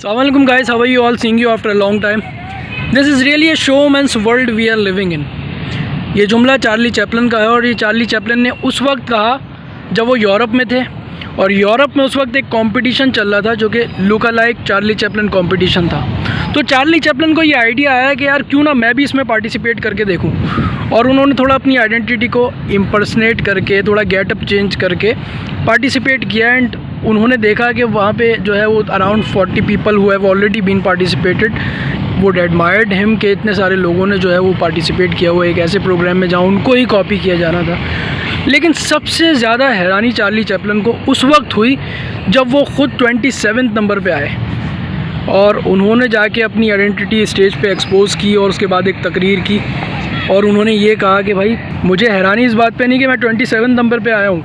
Assalamualaikum guys, how are you all? Seeing you after a long time. This is really a showman's world we are living in. ये जुमला Charlie Chaplin का है और ये Charlie Chaplin ने उस वक्त कहा जब वो यूरोप में थे और यूरोप में उस वक्त एक कंपटीशन चल रहा था जो कि लुका लाइक चार्ली चैपलिन कंपटीशन था। तो चार्ली चैपलिन को ये आइडिया आया कि यार क्यों ना मैं भी इसमें पार्टिसिपेट करके देखूं, और उन्होंने थोड़ा अपनी आइडेंटिटी को इम्पर्सनेट करके थोड़ा गेटअप चेंज करके पार्टिसिपेट किया। एंड उन्होंने देखा कि वहाँ पे जो है वो around 40 people who have already been participated would admired him, के इतने सारे लोगों ने जो है वो पार्टिसिपेट किया हुआ एक ऐसे प्रोग्राम में जहाँ उनको ही कॉपी किया जाना था। लेकिन सबसे ज़्यादा हैरानी चार्ली चैपलिन को उस वक्त हुई जब वो ख़ुद 27 नंबर पे आए और उन्होंने जाके अपनी आइडेंटिटी स्टेज पे एक्सपोज़ की और उसके बाद एक तकरीर की और उन्होंने ये कहा कि भाई मुझे हैरानी इस बात पे नहीं कि मैं 27 नंबर पे आया हूँ,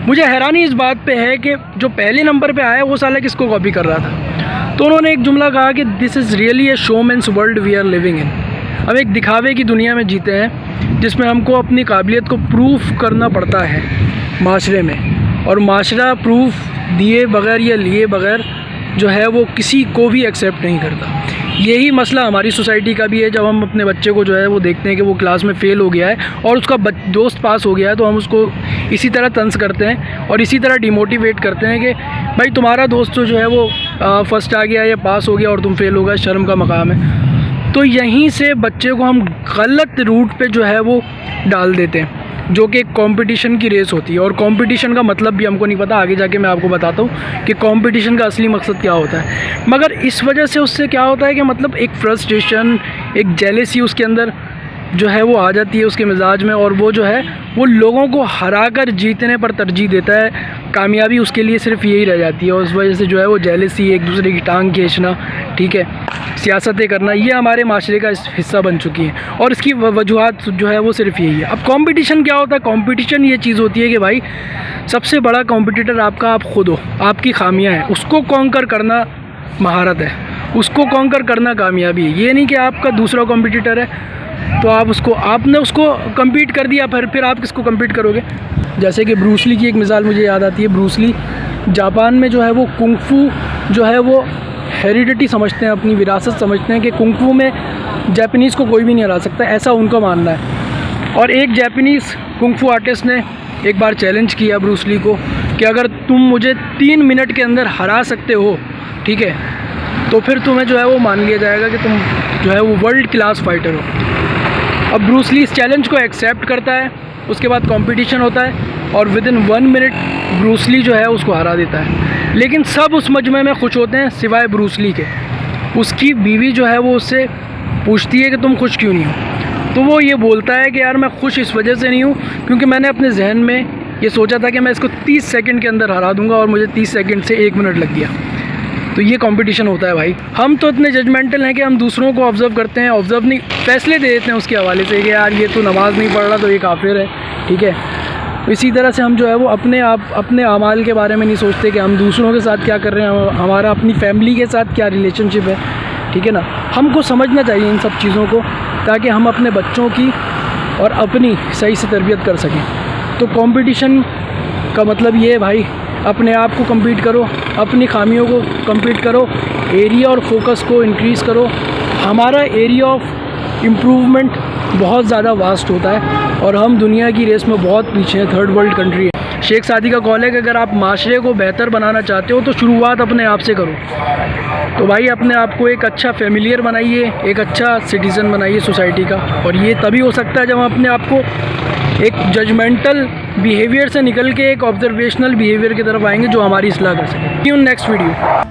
मुझे हैरानी इस बात पे है कि जो पहले नंबर पे आया वो साला किसको कॉपी कर रहा था। तो उन्होंने एक जुमला कहा कि this is really a showman's world we are living in. हम एक दिखावे की दुनिया में जीते हैं जिसमें हमको अपनी काबिलियत को प्रूफ करना पड़ता है माशरे में, और माशरा प्रूफ दिए बग़ैर या लिए बग़ैर जो है वो किसी को भी एक्सेप्ट नहीं करता। यही मसला हमारी सोसाइटी का भी है। जब हम अपने बच्चे को जो है वो देखते हैं कि वो क्लास में फ़ेल हो गया है और उसका दोस्त पास हो गया है, तो हम उसको इसी तरह तंज करते हैं और इसी तरह डिमोटिवेट करते हैं कि भाई तुम्हारा दोस्त तो जो है वो फर्स्ट आ गया या पास हो गया और तुम फेल हो गए, शर्म का मकाम है। तो यहीं से बच्चे को हम गलत रूट पे जो है वो डाल देते हैं, जो कि एक कंपटीशन की रेस होती है। और कंपटीशन का मतलब भी हमको नहीं पता, आगे जाके मैं आपको बताता हूँ कि कंपटीशन का असली मकसद क्या होता है। मगर इस वजह से उससे क्या होता है कि मतलब एक फ्रस्ट्रेशन, एक जेलेसी उसके अंदर जो है वो आ जाती है उसके मिजाज में, और वो जो है वो लोगों को हरा कर जीतने पर तरजीह देता है। कामयाबी उसके लिए सिर्फ यही रह जाती है और उस वजह से जो है वो जेलेसी, एक दूसरे की टांग खींचना, ठीक है, सियासतें करना, ये हमारे माशरे का हिस्सा बन चुकी है। और इसकी वजूहत जो है वो सिर्फ यही है। अब कंपटीशन क्या होता है? कंपटीशन ये चीज़ होती है कि भाई सबसे बड़ा कंपटीटर आपका आप खुद हो, आपकी खामियां हैं, उसको कॉन्कर करना महारत है, उसको कॉन्कर करना कामयाबी है। ये नहीं कि आपका दूसरा कंपटीटर है तो आपने उसको कम्पीट कर दिया, फिर आप किसको कम्पीट करोगे। जैसे कि ब्रूस ली की एक मिसाल मुझे याद आती है। ब्रूस ली जापान में जो है वो कुंग-फू जो है वो हेरिडिटी समझते हैं, अपनी विरासत समझते हैं कि कुंग-फू में जापानीज़ को कोई भी नहीं हरा सकता, ऐसा उनका मानना है। और एक जापानीज़ कुंग-फू आर्टिस्ट ने एक बार चैलेंज किया ब्रूस ली को कि अगर तुम मुझे 3 मिनट के अंदर हरा सकते हो, ठीक है, तो फिर तुम्हें जो है वो मान लिया जाएगा कि तुम जो है वो वर्ल्ड क्लास फाइटर हो। अब ब्रूस ली इस चैलेंज को एक्सेप्ट करता है, उसके बाद कंपटीशन होता है और विदिन 1 मिनट ब्रूस ली जो है उसको हरा देता है। लेकिन सब उस मजमे में खुश होते हैं सिवाय ब्रूस ली के। उसकी बीवी जो है वो उससे पूछती है कि तुम खुश क्यों नहीं हो, तो वो ये बोलता है कि यार मैं खुश इस वजह से नहीं हूँ क्योंकि मैंने अपने जहन में ये सोचा था कि मैं इसको 30 सेकंड के अंदर हरा दूँगा और मुझे 30 सेकंड से 1 मिनट लग गया। तो ये कंपटीशन होता है भाई। हम तो इतने जजमेंटल हैं कि हम दूसरों को ऑब्ज़र्व करते हैं, ऑब्ज़र्व नहीं, फैसले दे देते हैं उसके हवाले से कि यार ये तो नमाज़ नहीं पढ़ रहा तो ये काफिर है, ठीक है। इसी तरह से हम जो है वो अपने अमाल के बारे में नहीं सोचते कि हम दूसरों के साथ क्या कर रहे हैं, हमारा अपनी फैमिली के साथ क्या रिलेशनशिप है, ठीक है ना। हमको समझना चाहिए इन सब चीज़ों को ताकि हम अपने बच्चों की और अपनी सही से तरबियत कर सकें। तो कंपटीशन का मतलब ये है भाई, अपने आप को कम्पीट करो, अपनी खामियों को कम्पीट करो, एरिया और फोकस को इंक्रीज़ करो। हमारा एरिया ऑफ इम्प्रूवमेंट बहुत ज़्यादा वास्ट होता है और हम दुनिया की रेस में बहुत पीछे हैं, थर्ड वर्ल्ड कंट्री है। शेख सादी का कॉल है कि अगर आप माशरे को बेहतर बनाना चाहते हो तो शुरुआत अपने आप से करो। तो भाई अपने आप को एक अच्छा फेमिलियर बनाइए, एक अच्छा सिटीज़न बनाइए सोसाइटी का, और ये तभी हो सकता है जब हम अपने आप को एक जजमेंटल बिहेवियर से निकल के एक ऑब्जर्वेशनल बिहेवियर की तरफ आएंगे जो हमारी इस्लाह कर सके। Next video.